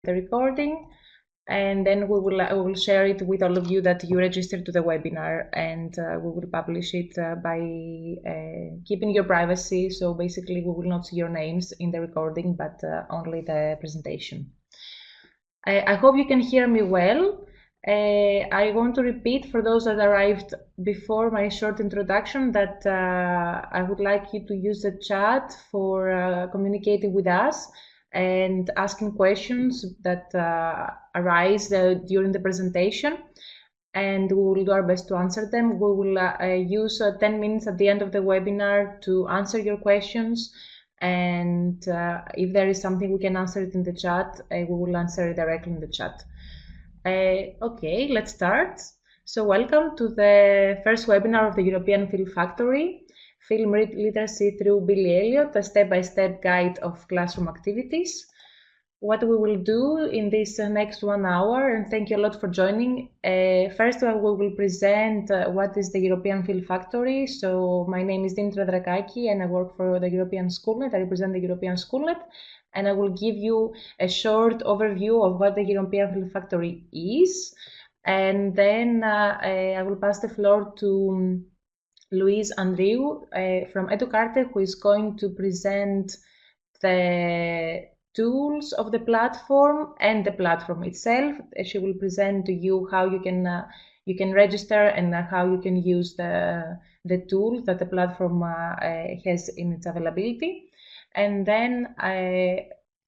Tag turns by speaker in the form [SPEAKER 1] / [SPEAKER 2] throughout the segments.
[SPEAKER 1] the recording, and then we will share it with all of you that you registered to the webinar, and we will publish it by keeping your privacy. So basically we will not see your names in the recording, but only the presentation. I hope you can hear me well. I want to repeat for those that arrived before my short introduction that I would like you to use the chat for communicating with us and asking questions that arise during the presentation, and we will do our best to answer them. We will use 10 minutes at the end of the webinar to answer your questions, and if there is something we can answer it in the chat, we will answer it directly in the chat. Okay, let's start. So welcome to the first webinar of the European Film Factory, Film Literacy through Billy Elliot, a step-by-step guide of classroom activities. What we will do in this next 1 hour, and thank you a lot for joining. First, we will present what is the European Film Factory. So my name is Dimitra Drakaki, and I work for the European Schoolnet. I represent the European Schoolnet, and I will give you a short overview of what the European Film Factory is. And then I will pass the floor to Louise Andrieu from Educ'ARTE, who is going to present the tools of the platform and the platform itself. She will present to you how you can register and how you can use the tools that the platform has in its availability. And then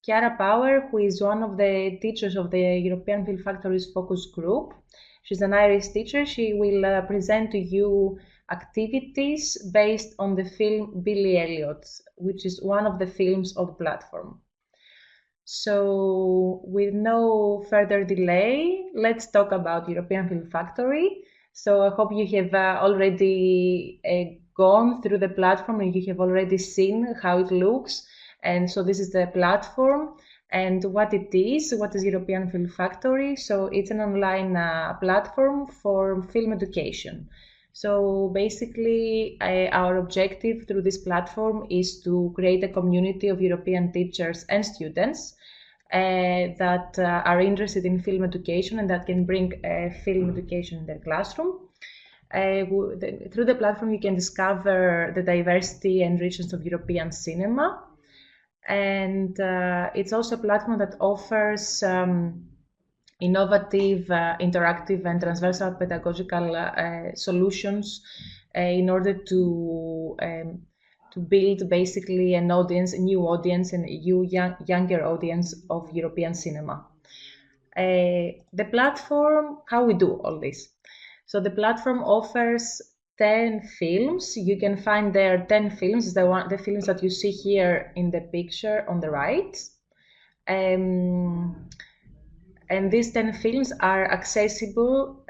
[SPEAKER 1] Ciara Power, who is one of the teachers of the European Film Factory's focus group. She's an Irish teacher. She will present to you activities based on the film Billy Elliot, which is one of the films of the platform. So with no further delay, let's talk about European Film Factory. So I hope you have already gone through the platform and you have already seen how it looks. And so this is the platform and what it is. What is European Film Factory? So it's an online platform for film education. So basically, our objective through this platform is to create a community of European teachers and students that are interested in film education and that can bring film education in their classroom. Through the platform, you can discover the diversity and richness of European cinema. And it's also a platform that offers innovative, interactive, and transversal pedagogical solutions in order to build basically an audience, a new audience, and a younger audience of European cinema. The platform, how we do all this. So the platform offers 10 films. You can find there 10 films, the films that you see here in the picture on the right. And these 10 films are accessible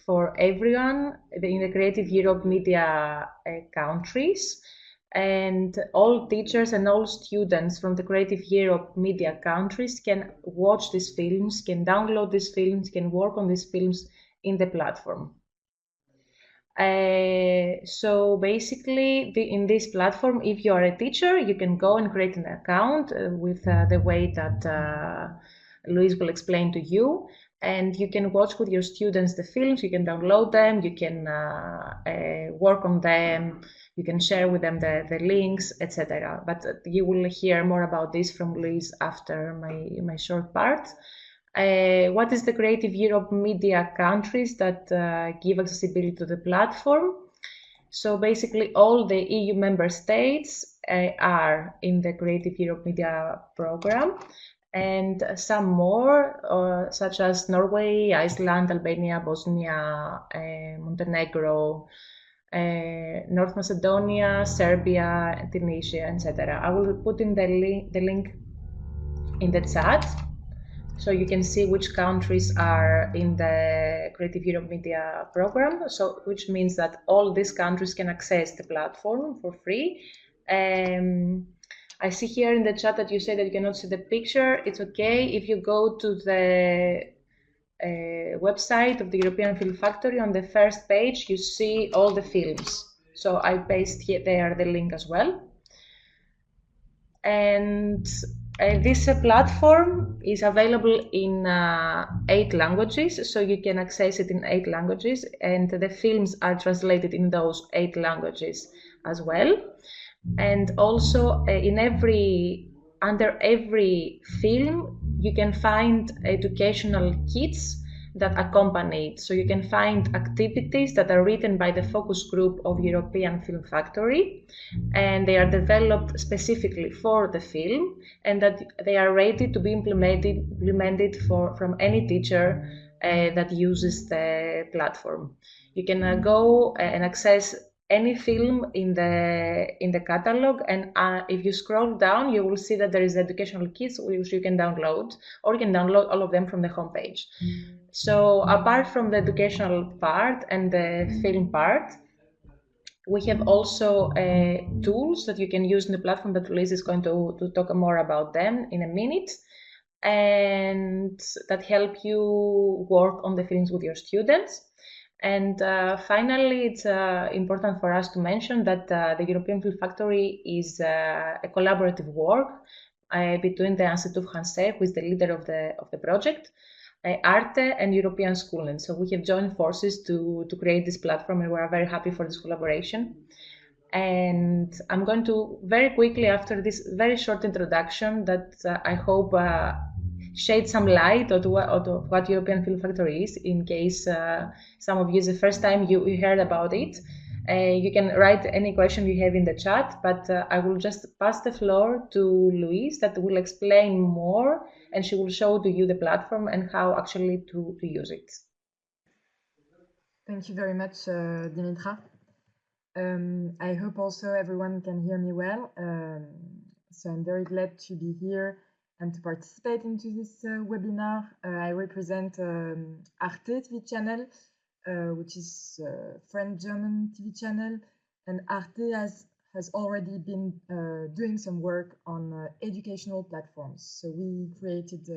[SPEAKER 1] for everyone in the Creative Europe media countries. And all teachers and all students from the Creative Europe media countries can watch these films, can download these films, can work on these films in the platform. So basically, in this platform, if you are a teacher, you can go and create an account with the way that Louise will explain to you, and you can watch with your students the films, you can download them, you can work on them, you can share with them the links, etc. But you will hear more about this from Louise after my short part. What is the Creative Europe media countries that give accessibility to the platform? So basically all the EU member states are in the Creative Europe media program, and some more, such as Norway, Iceland, Albania, Bosnia, Montenegro, North Macedonia, Serbia, Tunisia, etc. I will put in the link in the chat, so you can see which countries are in the Creative Europe Media Program, so which means that all these countries can access the platform for free. I see here in the chat that you say that you cannot see the picture. It's okay. If you go to the website of the European Film Factory, on the first page, you see all the films. So I paste here there the link as well. And This platform is available in 8 languages, so you can access it in 8 languages, and the films are translated in those 8 languages as well. And also, under every film, you can find educational kits that accompany it. So you can find activities that are written by the focus group of European Film Factory, and they are developed specifically for the film, and that they are ready to be implemented from any teacher that uses the platform. You can go and access any film in the catalog, and if you scroll down, you will see that there is educational kits which you can download, or you can download all of them from the homepage. So apart from the educational part and the film part, we have also tools that you can use in the platform that Louise is going to talk more about them in a minute, and that help you work on the films with your students. And finally, it's important for us to mention that the European Film Factory is a collaborative work between the Institut Français, who is the leader of the project, Arte, and European School. And so we have joined forces to create this platform, and we're very happy for this collaboration. And I'm going to very quickly, after this very short introduction that I hope shed some light on what European Film Factory is, in case some of you is the first time you heard about it. You can write any question you have in the chat, but I will just pass the floor to Louise, that will explain more, and she will show to you the platform and how actually to use it.
[SPEAKER 2] Thank you very much, Dimitra. I hope also everyone can hear me well. So I'm very glad to be here and to participate into this webinar. I represent Arte TV channel, which is a French-German TV channel, and Arte has already been doing some work on educational platforms. So we created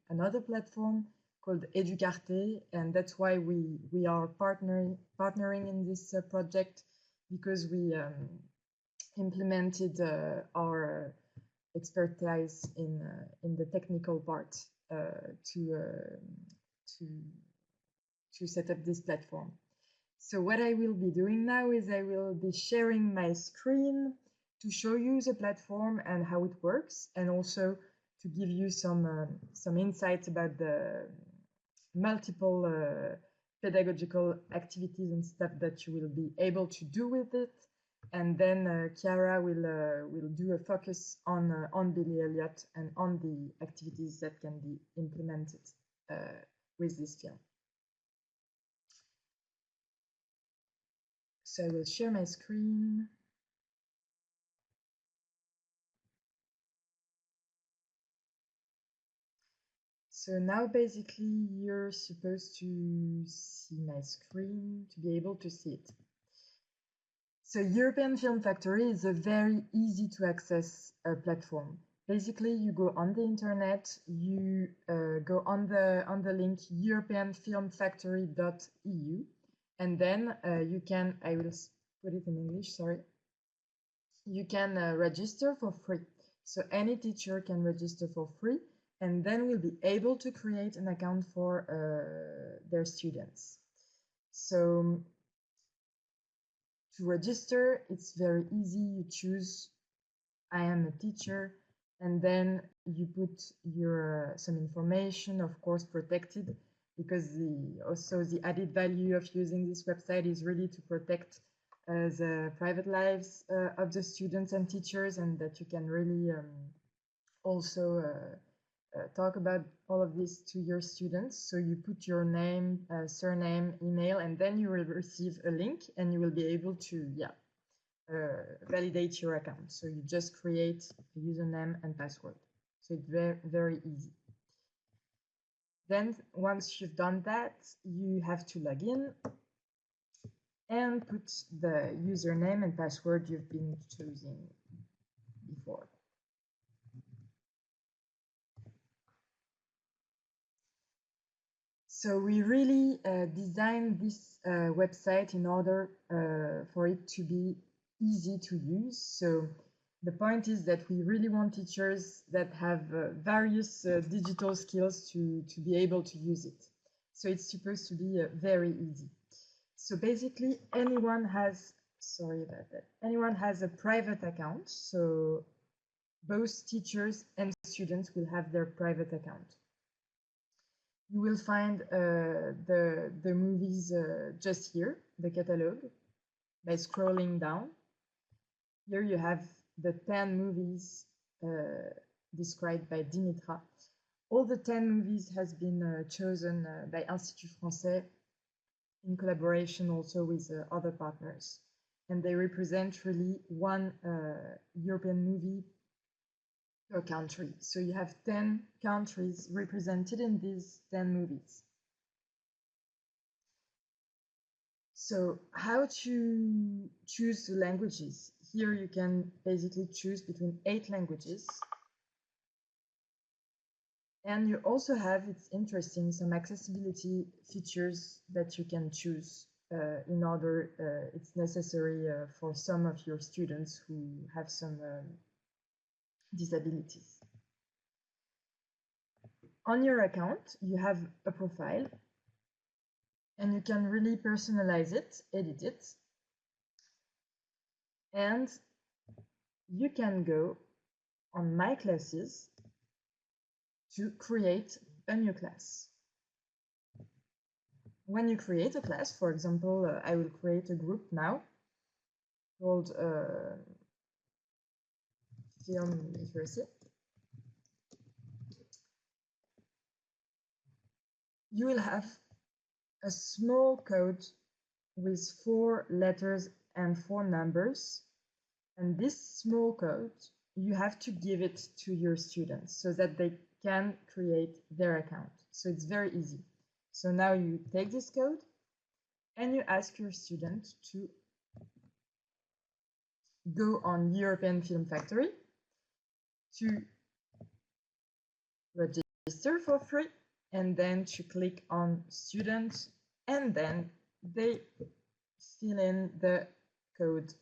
[SPEAKER 2] another platform called Educ'ARTE, and that's why we are partnering in this project, because we implemented our expertise in the technical part to set up this platform. So what I will be doing now is I will be sharing my screen to show you the platform and how it works, and also to give you some insights about the multiple pedagogical activities and stuff that you will be able to do with it. And then Ciara will do a focus on Billy Elliot and on the activities that can be implemented with this film. So I will share my screen. So now basically you're supposed to see my screen to be able to see it. So European Film Factory is a very easy to access platform. Basically, you go on the internet, you go on the link europeanfilmfactory.eu, and then you can, I will put it in English, sorry. You can register for free. So any teacher can register for free, and then will be able to create an account for their students. So to register, it's very easy. You choose I am a teacher, and then you put your some information, of course protected, because also the added value of using this website is really to protect the private lives of the students and teachers, and that you can really also talk about all of this to your students. So you put your name, surname, email, and then you will receive a link, and you will be able to validate your account. So you just create a username and password. So it's very, very easy. Then once you've done that, you have to log in and put the username and password you've been choosing before. So we really designed this website in order for it to be easy to use. So The point is that we really want teachers that have various digital skills to be able to use it. So it's supposed to be very easy. So basically anyone has, sorry about that, anyone has a private account. So both teachers and students will have their private account. You will find the movies just here, the catalogue, by scrolling down. Here you have the 10 movies described by Dimitra. All the 10 movies has been chosen by Institut Français in collaboration also with other partners. And they represent really one European movie per country. So you have 10 countries represented in these 10 movies. So how to choose the languages? Here you can basically choose between 8 languages. And you also have, it's interesting, some accessibility features that you can choose in order, it's necessary for some of your students who have some disabilities. On your account, you have a profile and you can really personalize it, edit it. And you can go on My Classes to create a new class. When you create a class, for example, I will create a group now called Film Literacy. You will have a small code with 4 letters and 4 numbers. And this small code, you have to give it to your students so that they can create their account. So it's very easy. So now you take this code and you ask your student to go on European Film Factory to register for free and then to click on students, and then they fill in the code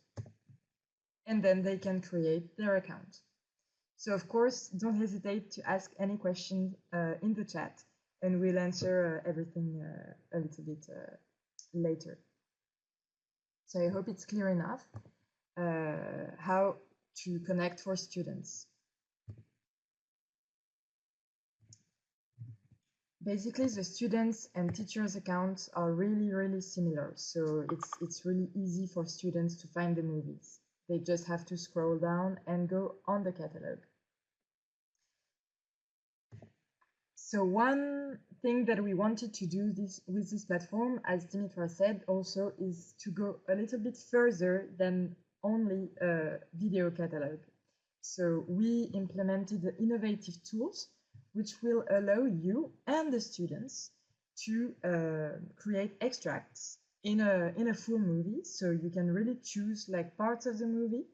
[SPEAKER 2] and then they can create their account. So of course, don't hesitate to ask any question in the chat and we'll answer everything a little bit later. So I hope it's clear enough how to connect for students. Basically, the students and teachers' accounts are really similar. So it's really easy for students to find the movies. They just have to scroll down and go on the catalog. So one thing that we wanted to do with this platform, as Dimitra said, also is to go a little bit further than only a video catalog. So we implemented innovative tools which will allow you and the students to create extracts in a full movie. So you can really choose like parts of the movie,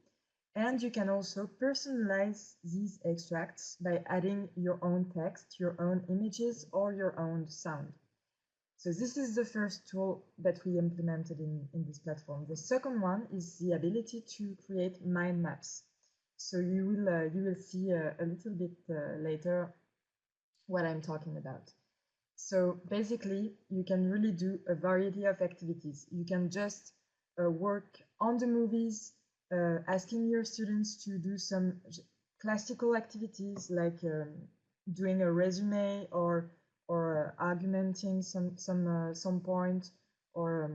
[SPEAKER 2] and you can also personalize these extracts by adding your own text, your own images, or your own sound. So this is the first tool that we implemented in this platform. The second one is the ability to create mind maps. So you will see a little bit later what I'm talking about. So basically, you can really do a variety of activities. You can just work on the movies, asking your students to do some classical activities like doing a resume or argumenting some point, or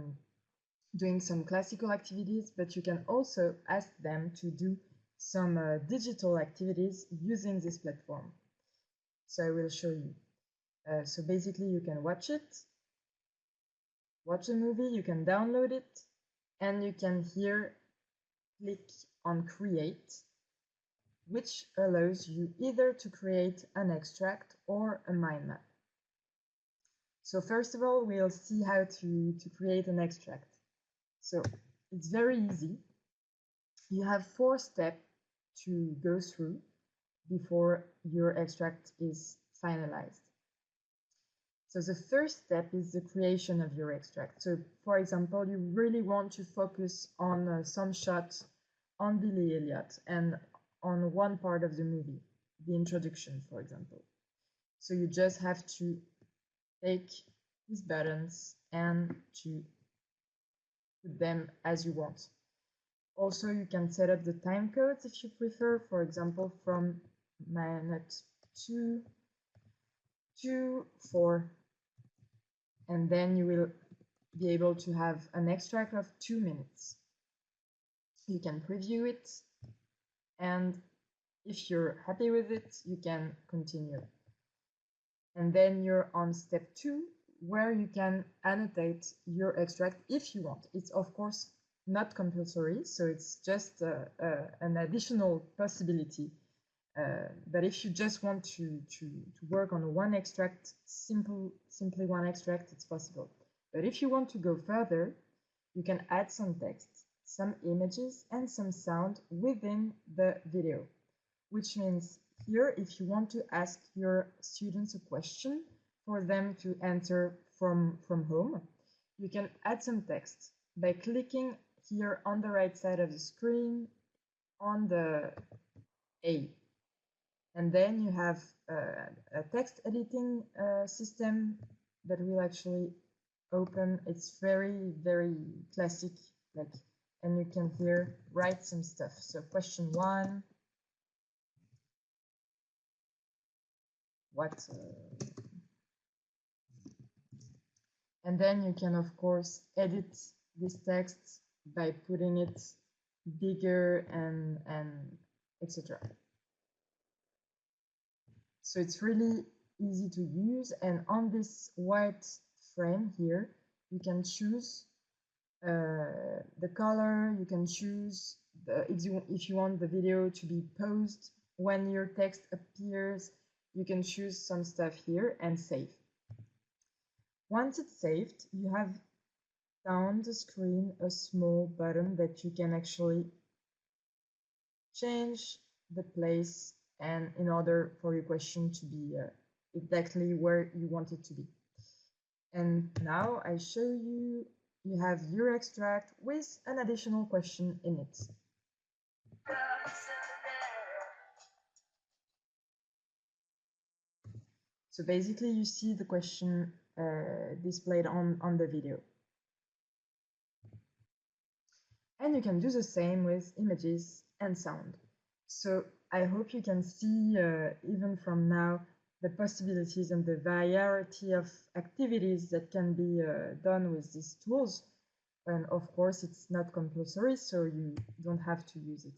[SPEAKER 2] doing some classical activities. But you can also ask them to do some digital activities using this platform. So I will show you. So basically you can watch a movie, you can download it, and you can here click on create, which allows you either to create an extract or a mind map. So first of all, we'll see how to create an extract. So it's very easy. You have 4 steps to go through before your extract is finalized. So the first step is the creation of your extract. So for example, you really want to focus on some shots on Billy Elliot, and on one part of the movie, the introduction, for example. So you just have to take these buttons and to put them as you want. Also, you can set up the time codes if you prefer, for example, from minute 2 to 4. And then you will be able to have an extract of 2 minutes. You can preview it, and if you're happy with it, you can continue. And then you're on step 2, where you can annotate your extract if you want. It's of course not compulsory, so it's just an additional possibility. But if you just want to work on one extract, simply one extract, it's possible. But if you want to go further, you can add some text, some images, and some sound within the video, which means here, if you want to ask your students a question for them to answer from home, you can add some text by clicking here on the right side of the screen on the A. And then you have a text editing system that will actually open. It's very, very classic, and you can here write some stuff. So question 1, and then you can of course edit this text by putting it bigger and etc. So it's really easy to use, and on this white frame here you can choose the color. You can choose if you want the video to be paused when your text appears. You can choose some stuff here and save. Once it's saved, you have down the screen a small button that you can actually change the place and in order for your question to be exactly where you want it to be. And now I show you, you have your extract with an additional question in it. So basically you see the question displayed on the video. And you can do the same with images and sound. So I hope you can see even from now the possibilities and the variety of activities that can be done with these tools. And of course it's not compulsory, so you don't have to use it.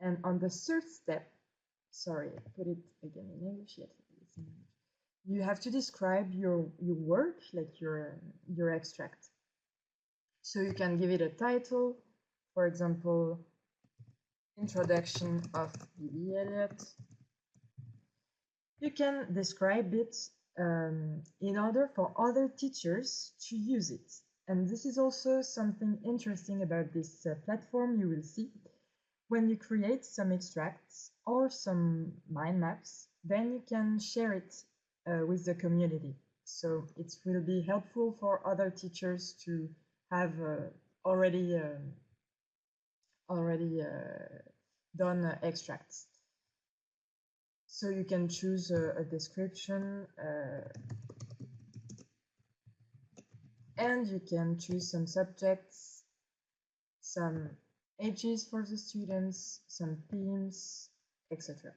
[SPEAKER 2] And on the third step, sorry, I put it again in English, yes, it's in English. You have to describe your work, like your extract. So you can give it a title, for example, Introduction of Billy Elliot. You can describe it in order for other teachers to use it. And this is also something interesting about this platform. You will see when you create some extracts or some mind maps, then you can share it with the community. So it will be helpful for other teachers to have already done extracts. So you can choose a description and you can choose some subjects, some ages for the students, some themes, etc.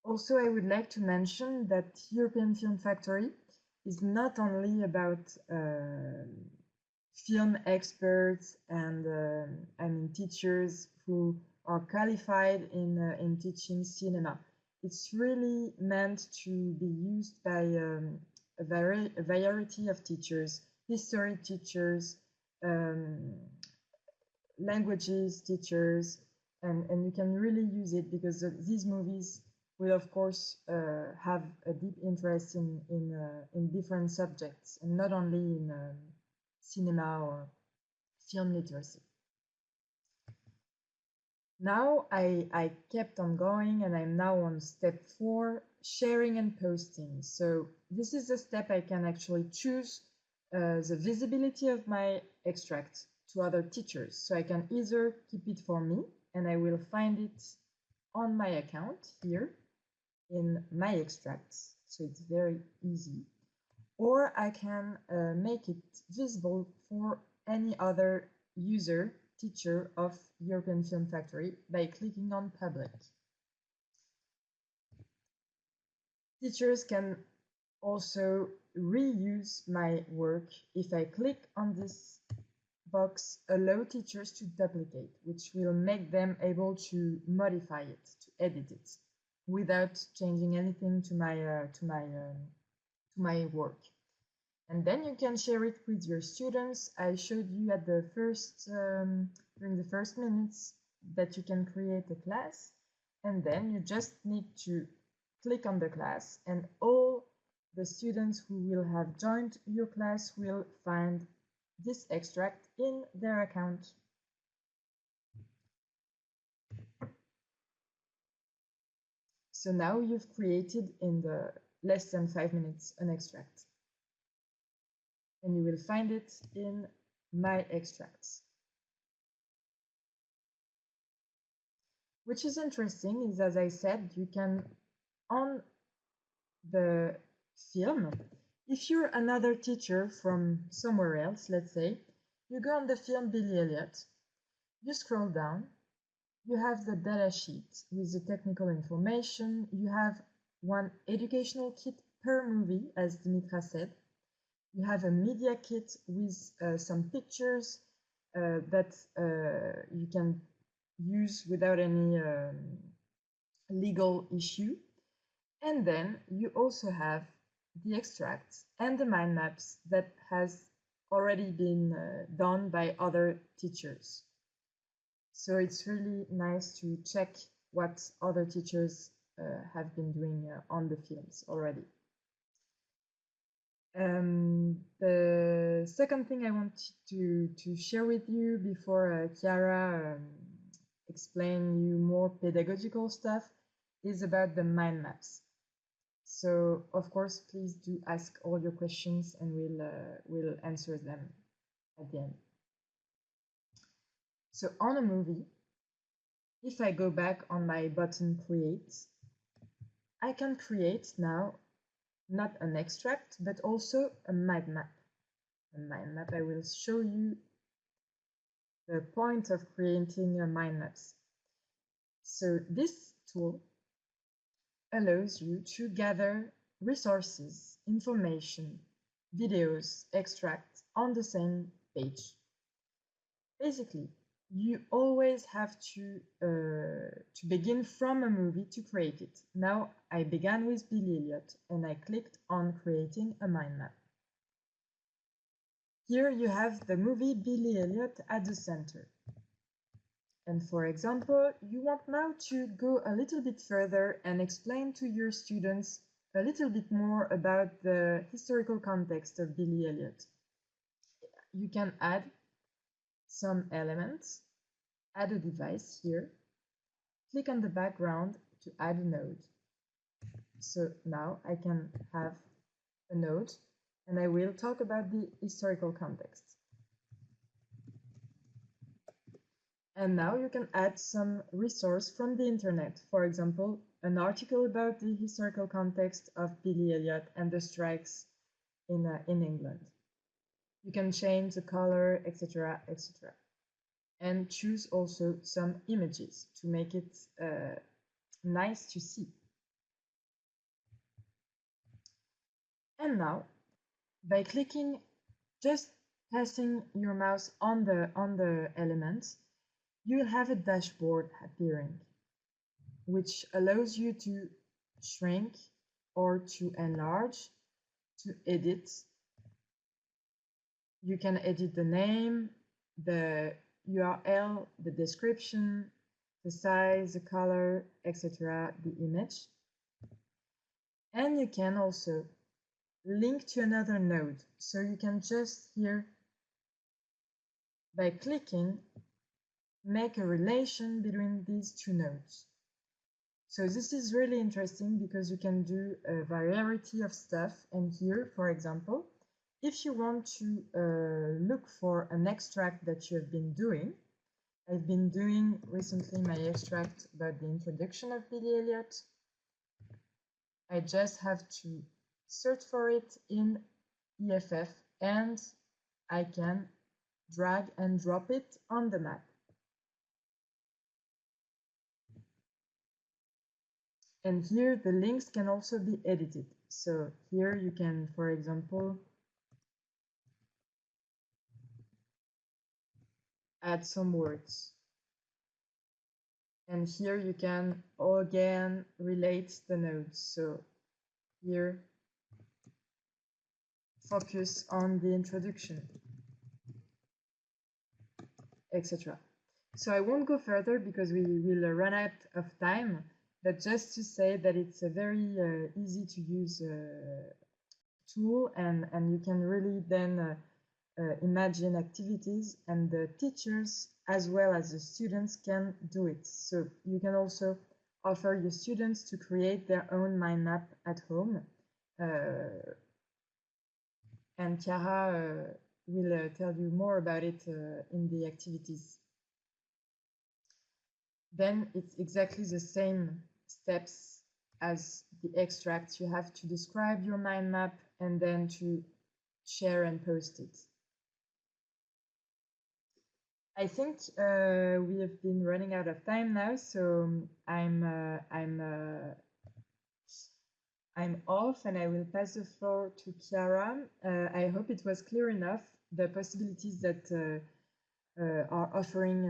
[SPEAKER 2] Also, I would like to mention that European Film Factory is not only about film experts and teachers who are qualified in teaching cinema. It's really meant to be used by a variety of teachers, history teachers, languages teachers, and you can really use it because these movies will of course have a deep interest in different subjects and not only in cinema or film literacy. Now I kept on going and I'm now on step 4, sharing and posting. So this is the step I can actually choose the visibility of my extract to other teachers. So I can either keep it for me and I will find it on my account here in my extracts, so it's very easy. Or I can make it visible for any other user, teacher of European Film Factory by clicking on Public. Teachers can also reuse my work. If I click on this box, allow teachers to duplicate, which will make them able to modify it, to edit it, without changing anything to my work. And then you can share it with your students. I showed you at the first during the first minutes that you can create a class, and then you just need to click on the class, and all the students who will have joined your class will find this extract in their account. So now you've created in the less than 5 minutes an extract, and you will find it in my extracts. Which is interesting is, as I said, you can, on the film, if you're another teacher from somewhere else, let's say, you go on the film Billy Elliot, you scroll down, you have the data sheet with the technical information, you have one educational kit per movie, as Dimitra said, you have a media kit with some pictures that you can use without any legal issue. And then you also have the extracts and the mind maps that has already been done by other teachers. So it's really nice to check what other teachers have been doing on the films already. The second thing I want to share with you before Ciara explain you more pedagogical stuff is about the mind maps. So of course, please do ask all your questions, and we'll answer them at the end. So on a movie, if I go back on my button Create, I can create now not an extract, but also a mind map. A mind map, I will show you the point of creating mind maps. So this tool allows you to gather resources, information, videos, extracts on the same page. Basically, you always have to begin from a movie to create it. Now I began with Billy Elliot and I clicked on creating a mind map. Here you have the movie Billy Elliot at the center. And for example, you want now to go a little bit further and explain to your students a little bit more about the historical context of Billy Elliot. You can add some elements, add a device here, click on the background to add a node. So now I can have a node and I will talk about the historical context. And now you can add some resource from the internet, for example, an article about the historical context of Billy Elliot and the strikes in England. You can change the color, etc., etc. And choose also some images to make it nice to see. And now, by clicking, just passing your mouse on the elements, you will have a dashboard appearing, which allows you to shrink or to enlarge, to edit. You can edit the name, the URL, the description, the size, the color, etc., the image. And you can also link to another node. So you can just here, by clicking, make a relation between these two nodes. So this is really interesting because you can do a variety of stuff. And here, for example, if you want to look for an extract that you have been doing, I've been doing recently my extract about the introduction of Billy Elliot. I just have to search for it in EFF and I can drag and drop it on the map. And here the links can also be edited. So here you can, for example, add some words. And here you can again relate the nodes. So here, focus on the introduction, etc. So I won't go further because we will run out of time, but just to say that it's a very easy to use tool, and you can really then imagine activities, and the teachers as well as the students can do it. So you can also offer your students to create their own mind map at home. And Ciara will tell you more about it in the activities. Then it's exactly the same steps as the extract. You have to describe your mind map and then to share and post it. I think we have been running out of time now, so I'm off and I will pass the floor to Ciara. I hope it was clear enough the possibilities that are offering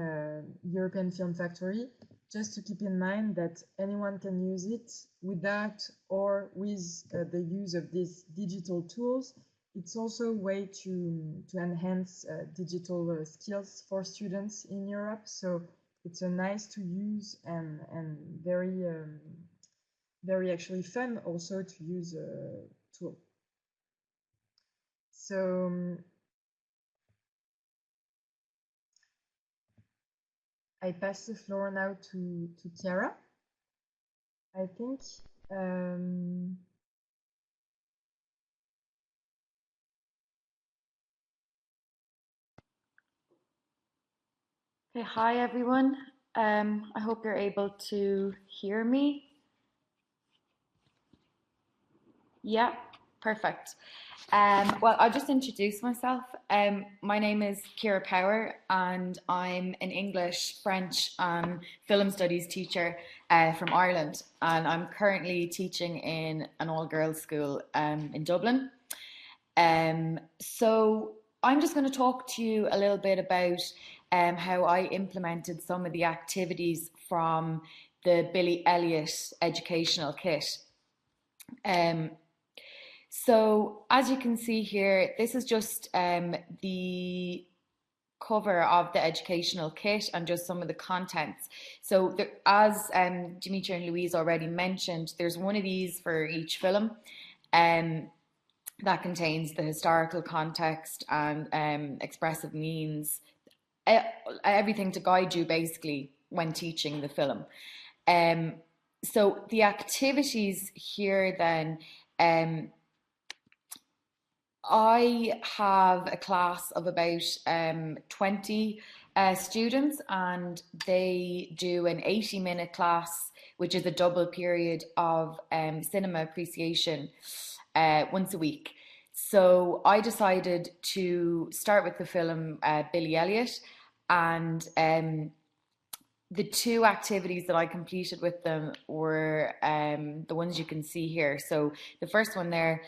[SPEAKER 2] European Film Factory. Just to keep in mind that anyone can use it without or with the use of these digital tools. It's also a way to enhance digital skills for students in Europe. So it's a nice to use and very actually fun also to use tool. So I pass the floor now to Ciara. I think
[SPEAKER 3] Okay, hi everyone. I hope you're able to hear me. Yeah, perfect. Well, I'll just introduce myself. My name is Ciara Power, and I'm an English, French, and film studies teacher from Ireland. And I'm currently teaching in an all-girls school in Dublin. So I'm just going to talk to you a little bit about how I implemented some of the activities from the Billy Elliot educational kit. So as you can see here, this is just the cover of the educational kit and just some of the contents. So there, as Dimitri and Louise already mentioned, there's one of these for each film. That contains the historical context and expressive means, everything to guide you basically when teaching the film. So the activities here then, I have a class of about 20 students, and they do an 80-minute class, which is a double period of cinema appreciation once a week. So I decided to start with the film Billy Elliot, and the two activities that I completed with them were the ones you can see here. So the first one there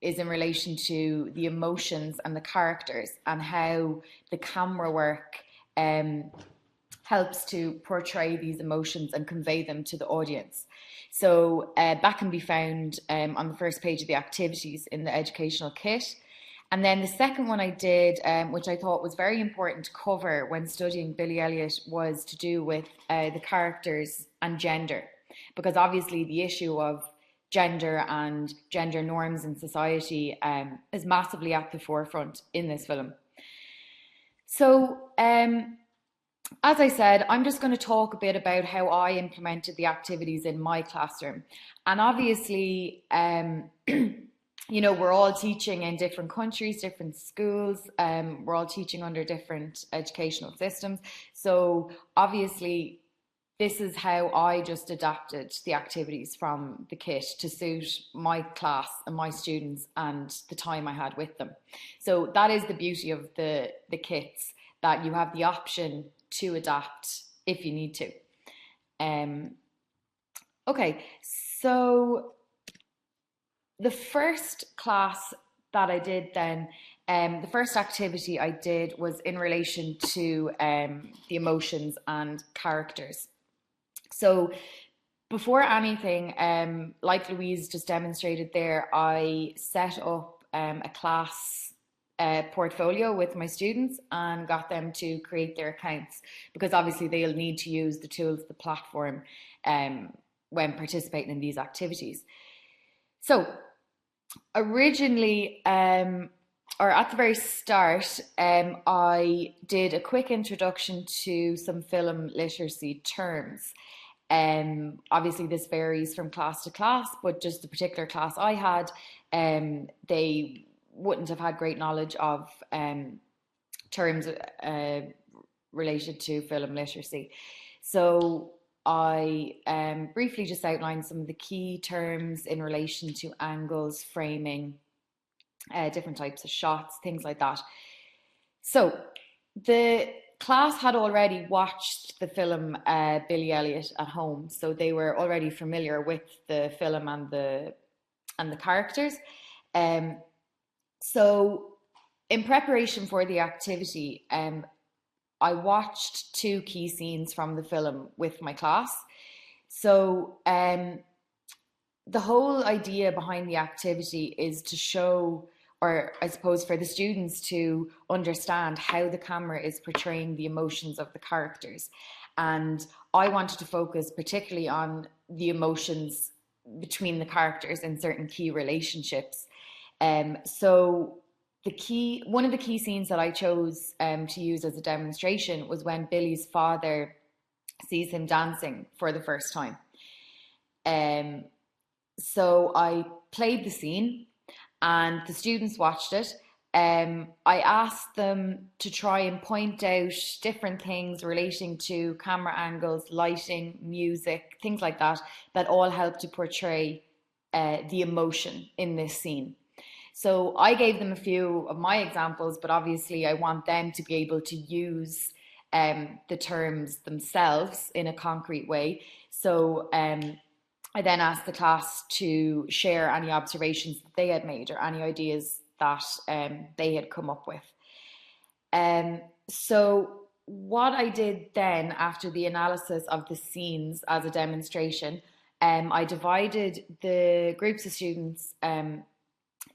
[SPEAKER 3] is in relation to the emotions and the characters and how the camera work helps to portray these emotions and convey them to the audience. So that can be found on the first page of the activities in the educational kit. And then the second one I did, which I thought was very important to cover when studying Billy Elliot, was to do with the characters and gender. Because obviously the issue of gender and gender norms in society is massively at the forefront in this film. So as I said, I'm just going to talk a bit about how I implemented the activities in my classroom. And obviously, you know, we're all teaching in different countries, different schools. We're all teaching under different educational systems. So obviously, this is how I just adapted the activities from the kit to suit my class and my students and the time I had with them. So that is the beauty of the kits, that you have the option to adapt if you need to. Okay, so the first class that I did then, the first activity I did was in relation to the emotions and characters. So before anything, like Louise just demonstrated there, I set up a class portfolio with my students and got them to create their accounts, because obviously they'll need to use the tools, the platform, when participating in these activities. So originally, or at the very start, I did a quick introduction to some film literacy terms. Obviously, this varies from class to class, but just the particular class I had, they wouldn't have had great knowledge of terms related to film literacy. So I briefly just outlined some of the key terms in relation to angles, framing, different types of shots, things like that. So the class had already watched the film Billy Elliot at home, so they were already familiar with the film and the characters. So in preparation for the activity, I watched 2 key scenes from the film with my class. So the whole idea behind the activity is to show, or I suppose for the students to understand how the camera is portraying the emotions of the characters. And I wanted to focus particularly on the emotions between the characters in certain key relationships. So one of the key scenes that I chose to use as a demonstration was when Billy's father sees him dancing for the first time. So I played the scene and the students watched it. I asked them to try and point out different things relating to camera angles, lighting, music, things like that, that all help to portray the emotion in this scene. So I gave them a few of my examples, but obviously I want them to be able to use the terms themselves in a concrete way. So I then asked the class to share any observations that they had made or any ideas that they had come up with. So what I did then after the analysis of the scenes as a demonstration, I divided the groups of students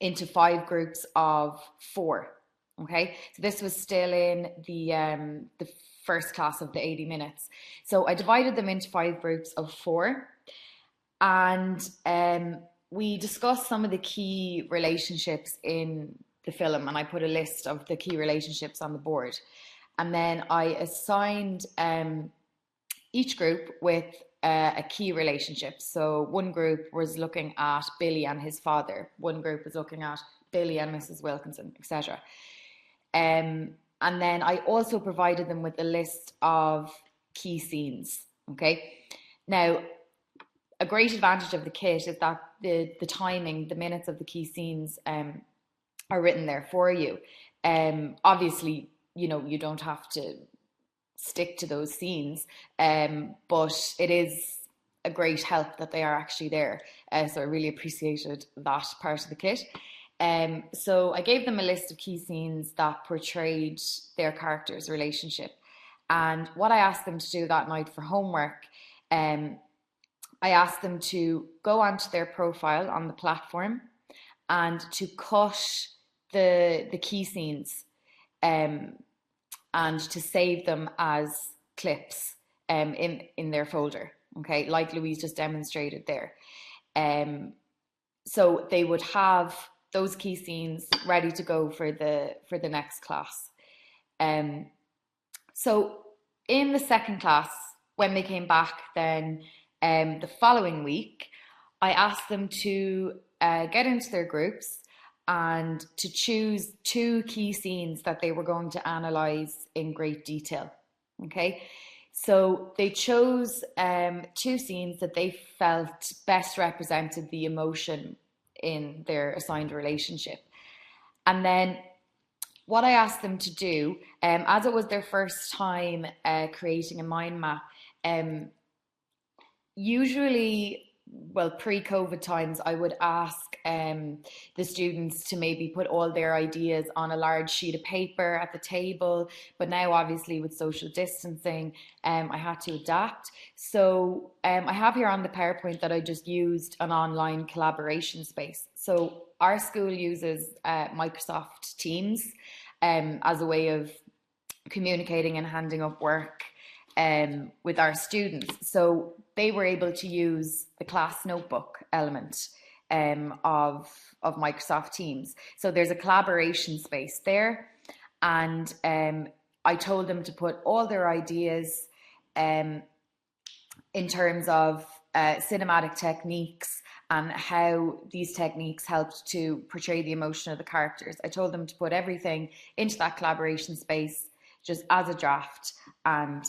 [SPEAKER 3] into 5 groups of 4. Okay, so this was still in the first class of the 80 minutes. So I divided them into 5 groups of 4, and we discussed some of the key relationships in the film, and I put a list of the key relationships on the board. And then I assigned each group with a key relationship. So one group was looking at Billy and his father. One group was looking at Billy and Mrs. Wilkinson, etc. And then I also provided them with a list of key scenes. Okay. Now, a great advantage of the kit is that the timing, the minutes of the key scenes are written there for you. Obviously, you know, you don't have to stick to those scenes, but it is a great help that they are actually there. So I really appreciated that part of the kit. So I gave them a list of key scenes that portrayed their character's relationship. And what I asked them to do that night for homework, I asked them to go onto their profile on the platform and to cut the key scenes and to save them as clips in their folder. Okay, like Louise just demonstrated there. So they would have those key scenes ready to go for the next class. So in the second class, when they came back then the following week, I asked them to get into their groups and to choose 2 key scenes that they were going to analyze in great detail. Okay, so they chose 2 scenes that they felt best represented the emotion in their assigned relationship. And then what I asked them to do, as it was their first time creating a mind map, usually, well, pre-COVID times, I would ask the students to maybe put all their ideas on a large sheet of paper at the table. But now, obviously, with social distancing, I had to adapt. So I have here on the PowerPoint that I just used an online collaboration space. So our school uses Microsoft Teams as a way of communicating and handing up work with our students. So they were able to use the class notebook element of Microsoft Teams. So there's a collaboration space there. And I told them to put all their ideas in terms of cinematic techniques and how these techniques helped to portray the emotion of the characters. I told them to put everything into that collaboration space just as a draft and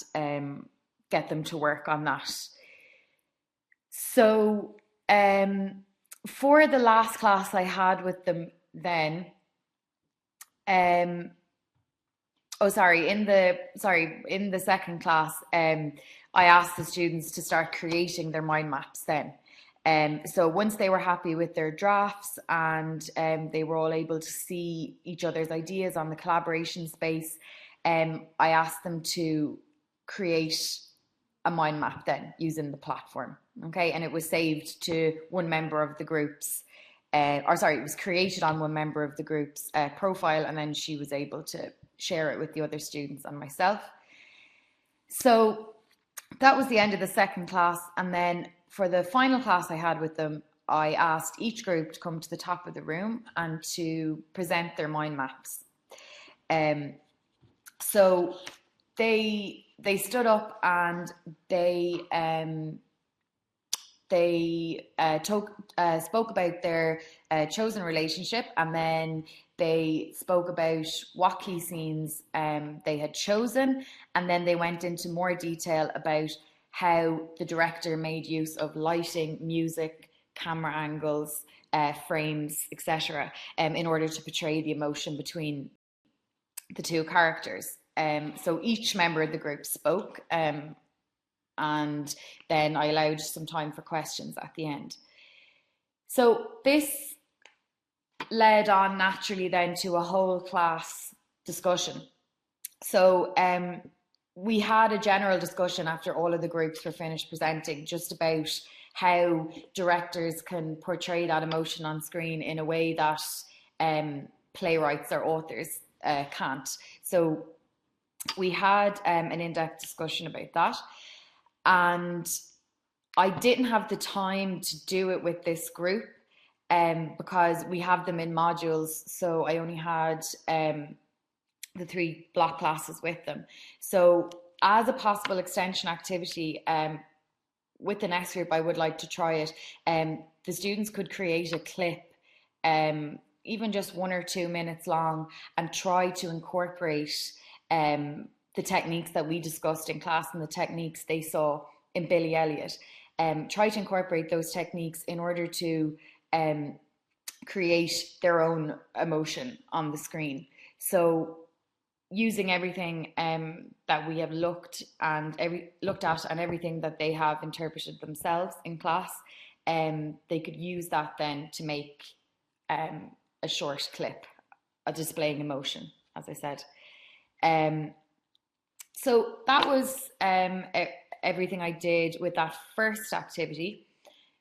[SPEAKER 3] get them to work on that. So for the last class I had with them then, in the second class, I asked the students to start creating their mind maps then. So once they were happy with their drafts and they were all able to see each other's ideas on the collaboration space, I asked them to create a mind map then using the platform. Okay, and it was saved to one member of the group's, it was created on one member of the group's profile, and then she was able to share it with the other students and myself. So that was the end of the second class. And then for the final class I had with them, I asked each group to come to the top of the room and to present their mind maps. So they stood up and they spoke about their chosen relationship, and then they spoke about what key scenes they had chosen, and then they went into more detail about how the director made use of lighting, music, camera angles, frames, etc., in order to portray the emotion between the 2 characters. So each member of the group spoke, and then I allowed some time for questions at the end. So this led on naturally then to a whole class discussion. So we had a general discussion after all of the groups were finished presenting, just about how directors can portray that emotion on screen in a way that playwrights or authors can't. So we had an in-depth discussion about that. And I didn't have the time to do it with this group because we have them in modules. So I only had the 3 block classes with them. So as a possible extension activity with the next group, I would like to try it. The students could create a clip, even just 1 or 2 minutes long, and try to incorporate the techniques that we discussed in class and the techniques they saw in Billy Elliot. Try to incorporate those techniques in order to create their own emotion on the screen. So using everything that we have looked at and everything that they have interpreted themselves in class, they could use that then to make a short clip displaying emotion, as I said. So that was everything I did with that first activity.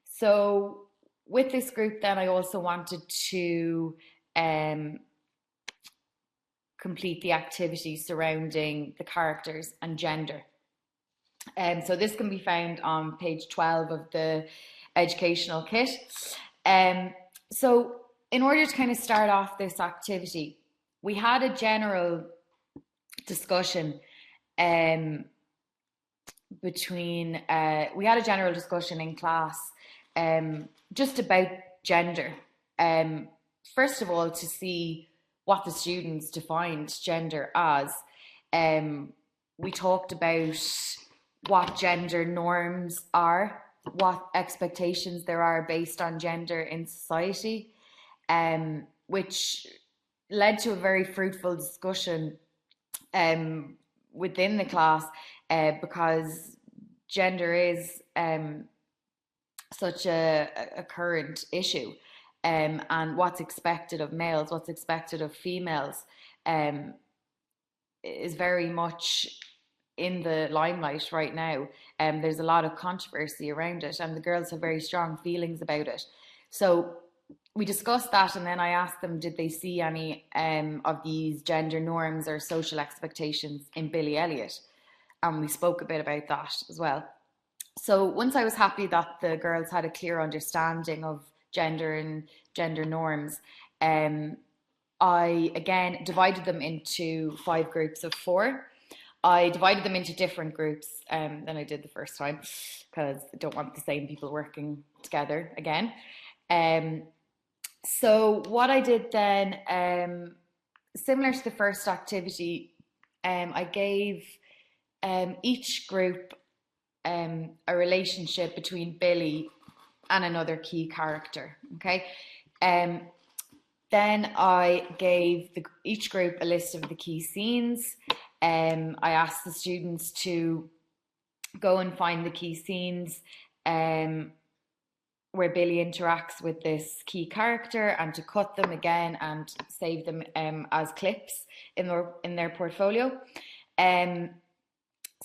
[SPEAKER 3] So with this group then, I also wanted to complete the activity surrounding the characters and gender. So this can be found on page 12 of the educational kit. So in order to kind of start off this activity, we had a general discussion in class just about gender. First of all, to see what the students defined gender as. We talked about what gender norms are, what expectations there are based on gender in society, which led to a very fruitful discussion within the class, because gender is such a current issue, and what's expected of males, what's expected of females, is very much in the limelight right now. There's a lot of controversy around it, and the girls have very strong feelings about it. So we discussed that, and then I asked them, did they see any of these gender norms or social expectations in Billy Elliot? And we spoke a bit about that as well. So once I was happy that the girls had a clear understanding of gender and gender norms, I again divided them into 5 groups of 4. I divided them into different groups than I did the first time, because I don't want the same people working together again. So what I did then, similar to the first activity, I gave each group a relationship between Billy and another key character. Okay. Then I gave each group a list of the key scenes. I asked the students to go and find the key scenes where Billy interacts with this key character, and to cut them again and save them as clips in their portfolio.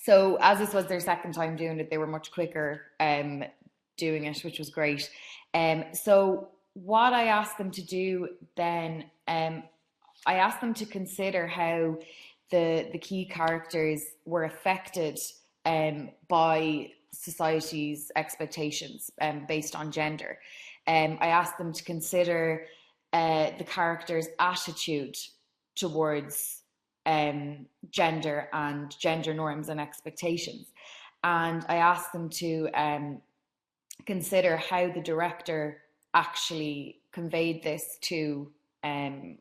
[SPEAKER 3] So as this was their second time doing it, they were much quicker doing it, which was great. So what I asked them to do then, I asked them to consider how the key characters were affected by society's expectations based on gender. I asked them to consider the characters' attitude towards gender and gender norms and expectations. And I asked them to consider how the director actually conveyed this to the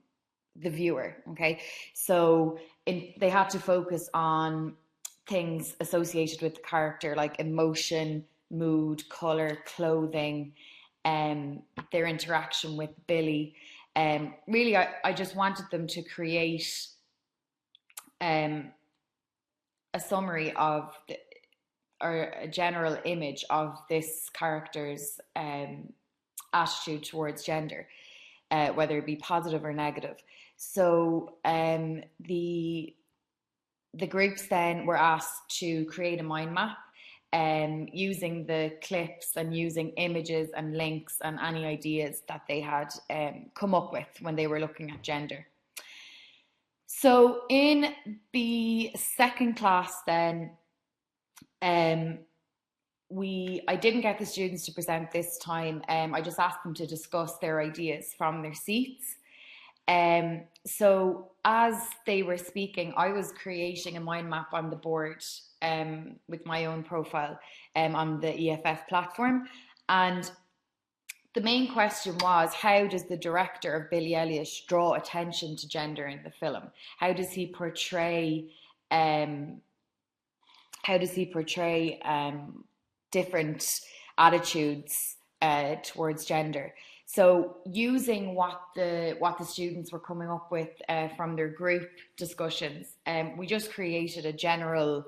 [SPEAKER 3] viewer. Okay, so they had to focus on things associated with the character, like emotion, mood, color, clothing, their interaction with Billy. Really, I just wanted them to create a summary of or a general image of this character's attitude towards gender, whether it be positive or negative. So the groups then were asked to create a mind map using the clips and using images and links and any ideas that they had come up with when they were looking at gender. So in the second class then, I didn't get the students to present this time. I just asked them to discuss their ideas from their seats. So as they were speaking, I was creating a mind map on the board with my own profile on the EFF platform. And the main question was, how does the director of Billy Elliot draw attention to gender in the film? How does he portray different attitudes towards gender? So using what the students were coming up with from their group discussions, we just created a general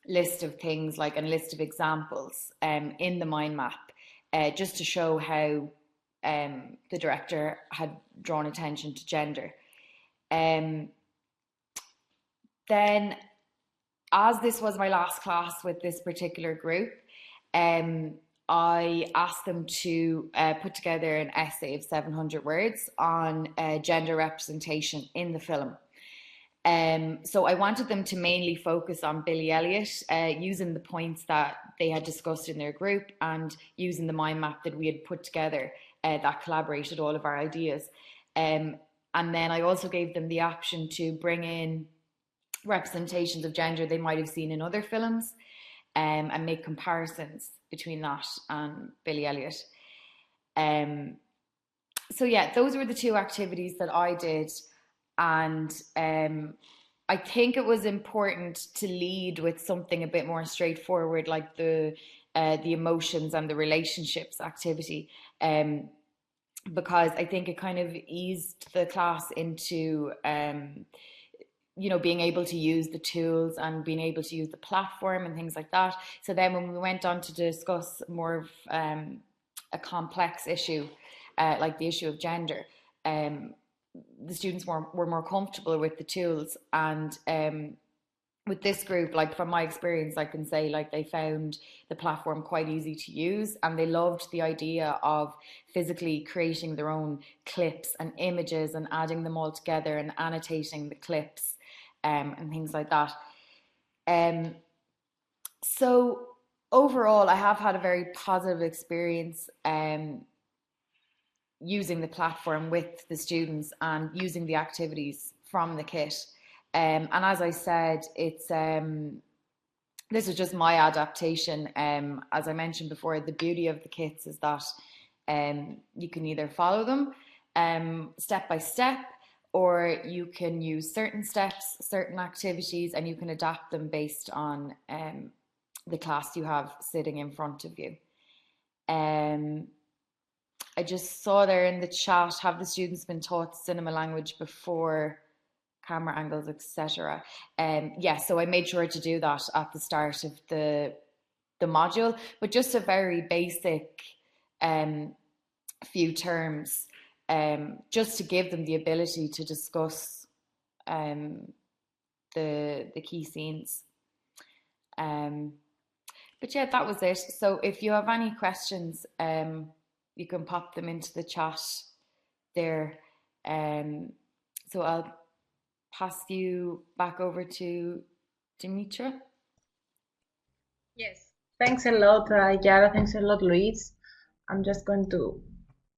[SPEAKER 3] list of things, like a list of examples in the mind map, just to show how the director had drawn attention to gender. Then, as this was my last class with this particular group, I asked them to put together an essay of 700 words on gender representation in the film. So I wanted them to mainly focus on Billy Elliot, using the points that they had discussed in their group and using the mind map that we had put together that collaborated all of our ideas. And then I also gave them the option to bring in representations of gender they might have seen in other films. and make comparisons between that and Billy Elliot. So yeah, those were the two activities that I did, and I think it was important to lead with something a bit more straightforward, like the emotions and the relationships activity, because I think it kind of eased the class into being able to use the tools and being able to use the platform and things like that. So then when we went on to discuss more of a complex issue, like the issue of gender, the students were more comfortable with the tools. And with this group, like from my experience, I can say like they found the platform quite easy to use, and they loved the idea of physically creating their own clips and images and adding them all together and annotating the clips, and things like that. So overall, I have had a very positive experience using the platform with the students and using the activities from the kit. And as I said, it's this is just my adaptation. As I mentioned before, the beauty of the kits is that you can either follow them step by step, or you can use certain steps, certain activities, and you can adapt them based on the class you have sitting in front of you. I just saw there in the chat, have the students been taught cinema language before, camera angles, etc.? Yeah, so I made sure to do that at the start of the module, but just a very basic few terms, just to give them the ability to discuss the key scenes. But yeah, that was it. So if you have any questions, you can pop them into the chat there. So I'll pass you back over to Dimitra.
[SPEAKER 1] Yes. Thanks a lot, Ciara. Thanks a lot, Louise. I'm just going to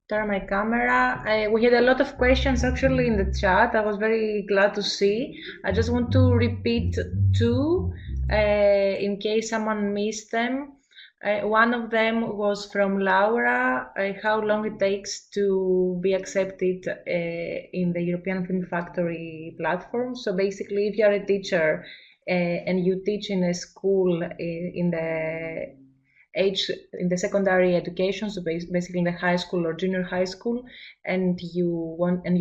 [SPEAKER 1] turn my camera. We had a lot of questions actually in the chat. I was very glad to see. I just want to repeat two in case someone missed them. One of them was from Laura, how long it takes to be accepted in the European Film Factory platform. So basically, if you're a teacher and you teach in a school in the secondary education, so basically in the high school or junior high school, and you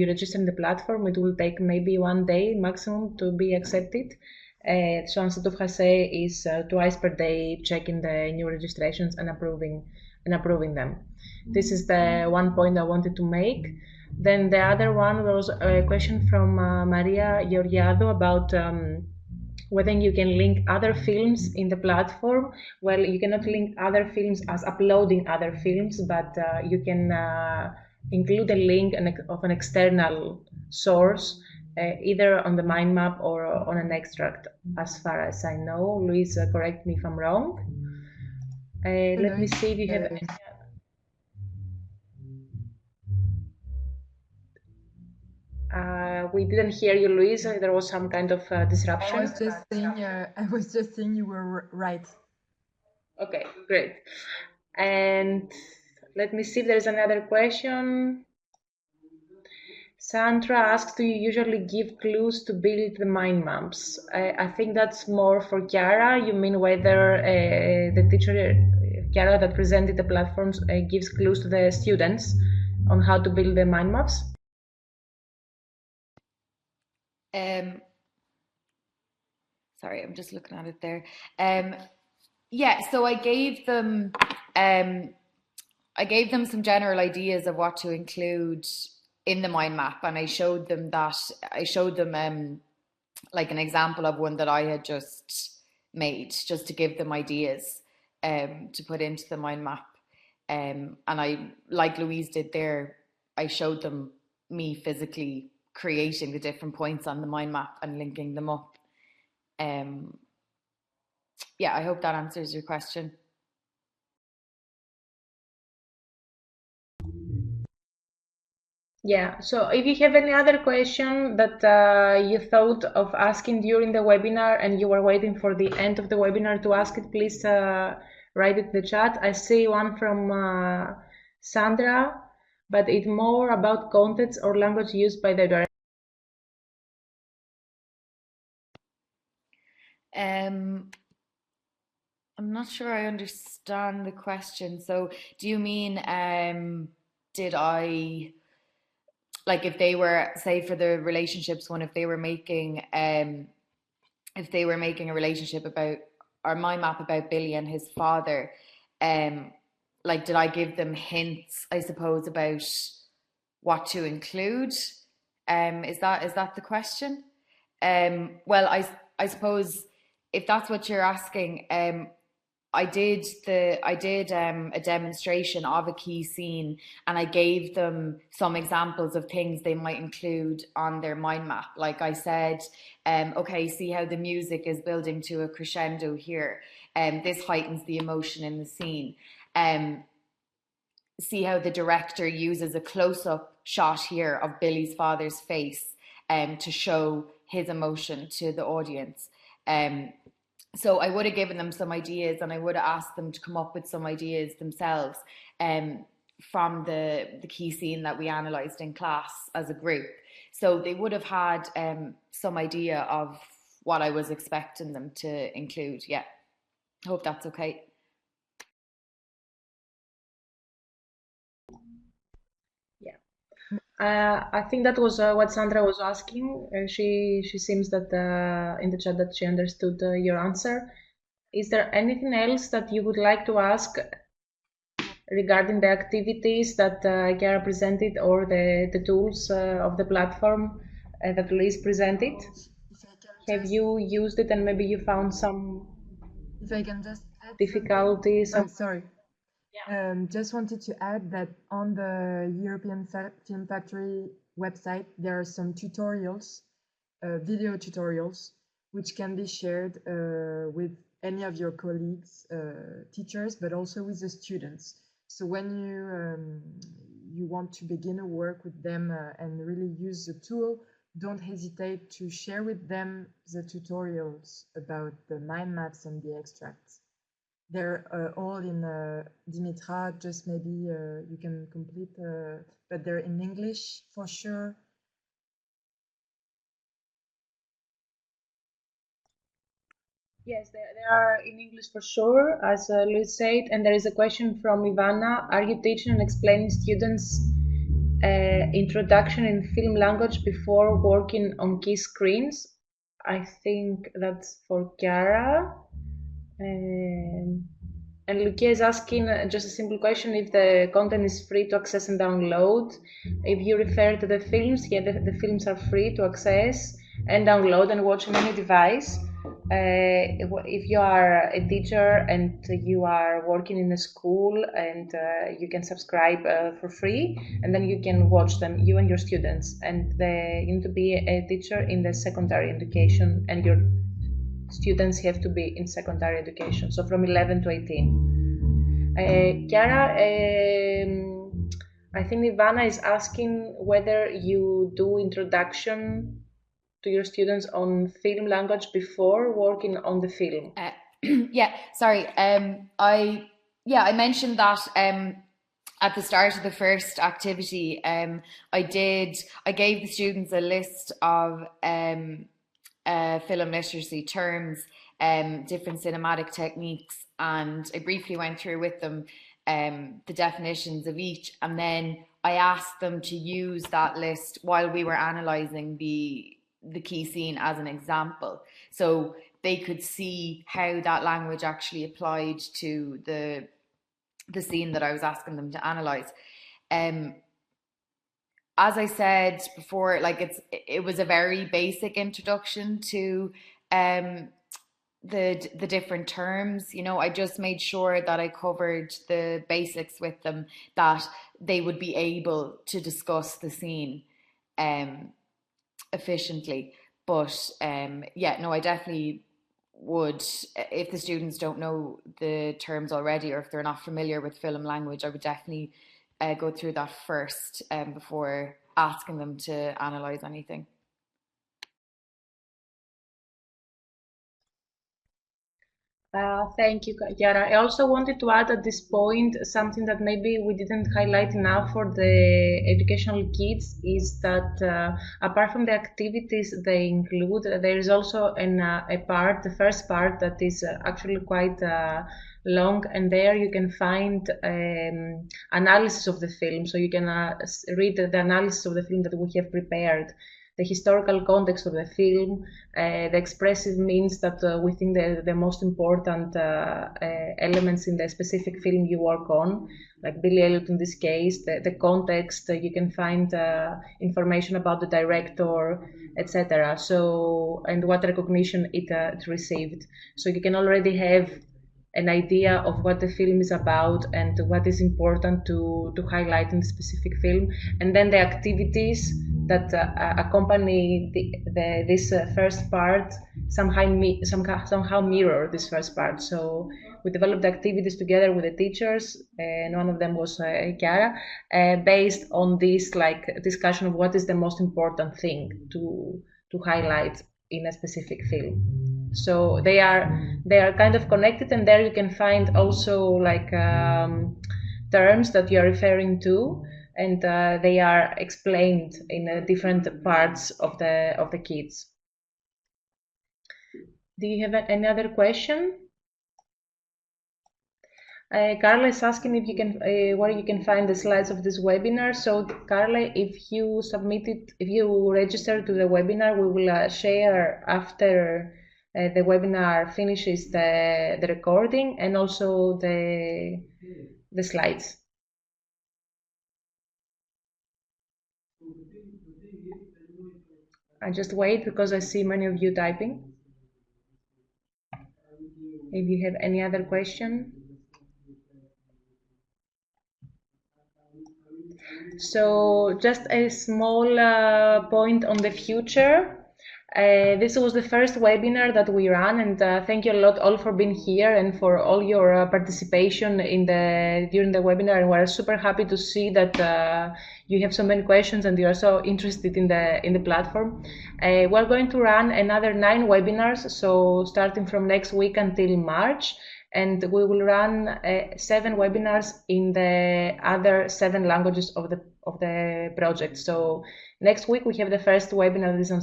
[SPEAKER 1] register in the platform, it will take maybe 1 day maximum to be accepted. So Institut Français is twice per day checking the new registrations and approving them. This is the one point I wanted to make. Then the other one was a question from Maria Georgiado about whether you can link other films in the platform. Well, you cannot link other films as uploading other films, but you can include a link of an external source, either on the mind map or on an extract, as far as I know. Louise, correct me if I'm wrong. Let me see if you have... we didn't hear you, Louise. There was some kind of disruption.
[SPEAKER 2] I was just saying you were right.
[SPEAKER 1] Okay, great. And let me see if there's another question. Sandra asks, do you usually give clues to build the mind maps? I think that's more for Ciara. You mean whether the teacher, Ciara, that presented the platforms gives clues to the students on how to build the mind maps?
[SPEAKER 3] Sorry, I'm just looking at it there. Yeah, so I gave them some general ideas of what to include in the mind map, and I showed them like an example of one that I had just made, just to give them ideas to put into the mind map. And I, like Louise did there, I showed them me physically creating the different points on the mind map and linking them up. Yeah, I hope that answers your question.
[SPEAKER 1] Yeah, so if you have any other question that you thought of asking during the webinar and you were waiting for the end of the webinar to ask it, please write it in the chat. I see one from Sandra, but it's more about context or language used by the director.
[SPEAKER 3] I'm not sure I understand the question. So, do you mean, did I, like, if they were, say, for the relationships one, if they were making a relationship about, or my map about Billy and his father, um, like, did I give them hints, I suppose, about what to include? Is that the question? Well, I suppose if that's what you're asking, I did a demonstration of a key scene, and I gave them some examples of things they might include on their mind map. Like I said, okay, see how the music is building to a crescendo here. This heightens the emotion in the scene. Um, See how the director uses a close-up shot here of Billy's father's face to show his emotion to the audience. Um, so I would have given them some ideas, and I would have asked them to come up with some ideas themselves um, from the key scene that we analysed in class as a group. So they would have had some idea of what I was expecting them to include. Yeah, hope that's okay.
[SPEAKER 1] Yeah. I think that was what Sandra was asking. She seems that in the chat that she understood your answer. Is there anything else that you would like to ask regarding the activities that Chiara presented, or the tools of the platform that Louise presented? Have you used it and maybe you found some
[SPEAKER 2] If I can just add
[SPEAKER 1] difficulties?
[SPEAKER 2] something. Oh, sorry. Just wanted to add that on the European Film Factory website, there are some tutorials, video tutorials, which can be shared with any of your colleagues, teachers, but also with the students. So when you want to begin a work with them and really use the tool, don't hesitate to share with them the tutorials about the mind maps and the extracts. They're all in Dimitra, just maybe you can complete, but they're in English for sure.
[SPEAKER 1] Yes, they are in English for sure, as Luis said. And there is a question from Ivana. Are you teaching and explaining students introduction in film language before working on key screens? I think that's for Chiara. And Lucia is asking just a simple question if the content is free to access and download. If you refer to the films, yeah, the films are free to access and download and watch on any device. If you are a teacher and you are working in a school, and you can subscribe for free, and then you can watch them, you and your students. And you need to be a teacher in the secondary education, and your students have to be in secondary education, so from 11 to 18. Chiara, I think Ivana is asking whether you do introduction to your students on film language before working on the film.
[SPEAKER 3] Yeah, sorry. I mentioned that at the start of the first activity. I gave the students a list of film literacy terms, different cinematic techniques, and I briefly went through with them the definitions of each, and then I asked them to use that list while we were analysing the key scene as an example, so they could see how that language actually applied to the scene that I was asking them to analyse. As I said before, like it was a very basic introduction to the different terms. You know, I just made sure that I covered the basics with them, that they would be able to discuss the scene efficiently. But yeah, no, I definitely would, if the students don't know the terms already, or if they're not familiar with film language, I would definitely go through that first before asking them to analyze anything.
[SPEAKER 1] Thank you, Chiara. I also wanted to add at this point something that maybe we didn't highlight enough for the educational kids is that apart from the activities they include, there is also a part, the first part that is actually quite long, and there you can find analysis of the film. So you can read the analysis of the film that we have prepared, the historical context of the film, the expressive means that we think the most important elements in the specific film you work on, like Billy Elliot in this case, the context, you can find information about the director, etc. So, and what recognition it received. So you can already have an idea of what the film is about and what is important to highlight in the specific film, and then the activities that accompany this first part somehow mirror this first part. So we developed activities together with the teachers, and one of them was Chiara, based on this like discussion of what is the most important thing to highlight in a specific film. So they are kind of connected, and there you can find also like terms that you are referring to, and they are explained in different parts of the kids. Do you have any other question? Carla is asking if you can where you can find the slides of this webinar. So Carla, if you if you register to the webinar, we will share after the webinar finishes the recording, and also the slides. I just wait because I see many of you typing. If you have any other question. So just a small point on the future. This was the first webinar that we ran, and thank you a lot all for being here and for all your participation during the webinar. And we're super happy to see that you have so many questions and you are so interested in the platform. We're going to run another 9 webinars, so starting from next week until March. And we will run 7 webinars in the other 7 languages of the project. So next week we have the first webinar that is in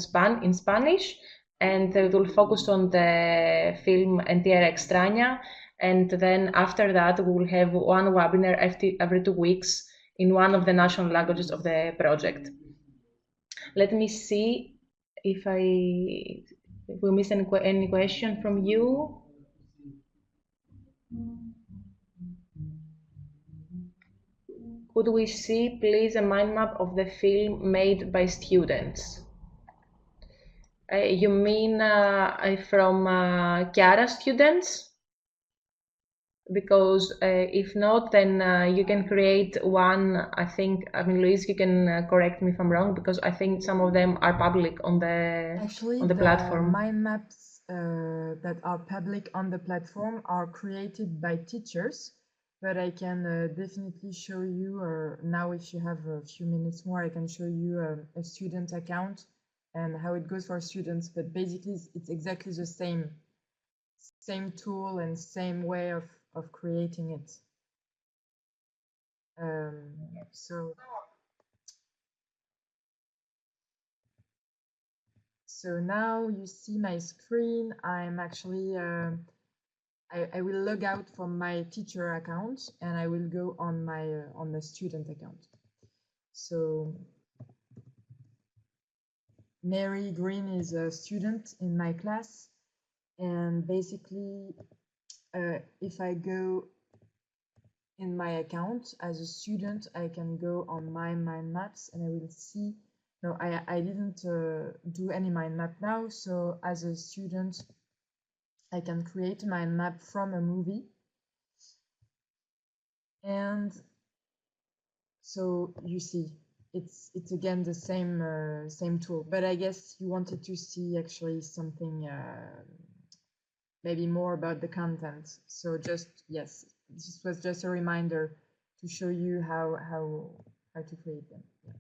[SPEAKER 1] Spanish, and it will focus on the film En Tierra Extraña. And then after that we will have one webinar every 2 weeks in one of the national languages of the project. Let me see if we miss any question from you. Could we see, please, a mind map of the film made by students? You mean from Chiara students? Because if not, then you can create one. I mean, Louise, you can correct me if I'm wrong, because I think some of them are public on the platform.
[SPEAKER 2] Mind maps that are public on the platform are created by teachers, but I can definitely show you now, if you have a few minutes more, I can show you a student account and how it goes for students. But basically, it's exactly the same tool and same way of creating it. So now you see my screen. I'm actually I will log out from my teacher account and I will go on my on the student account. So Mary Green is a student in my class, and basically if I go in my account as a student, I can go on my mind maps and I will see. No, I didn't do any mind map now. So as a student, I can create a mind map from a movie. And so you see, it's again the same tool. But I guess you wanted to see actually something maybe more about the content. So just, yes, this was just a reminder to show you how to create them. Yeah.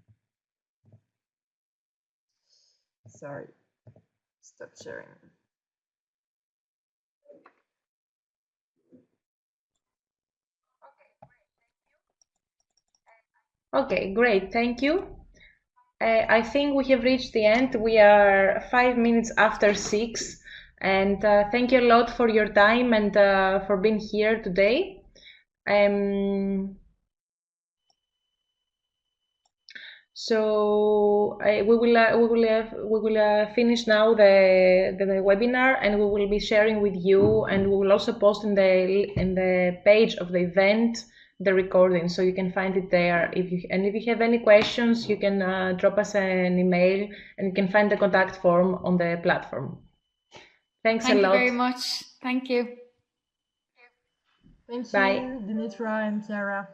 [SPEAKER 2] Sorry, stop sharing.
[SPEAKER 1] Okay, great, thank you. I think we have reached the end. We are 5 minutes after 6, and thank you a lot for your time and for being here today. So we will finish now the webinar, and we will be sharing with you, and we will also post in the page of the event the recording, so you can find it there. If you have any questions, you can drop us an email, and you can find the contact form on the platform. Thanks a lot.
[SPEAKER 3] Thank you very much. Thank you.
[SPEAKER 2] Thank
[SPEAKER 1] Bye.
[SPEAKER 2] you, Dimitra and Ciara.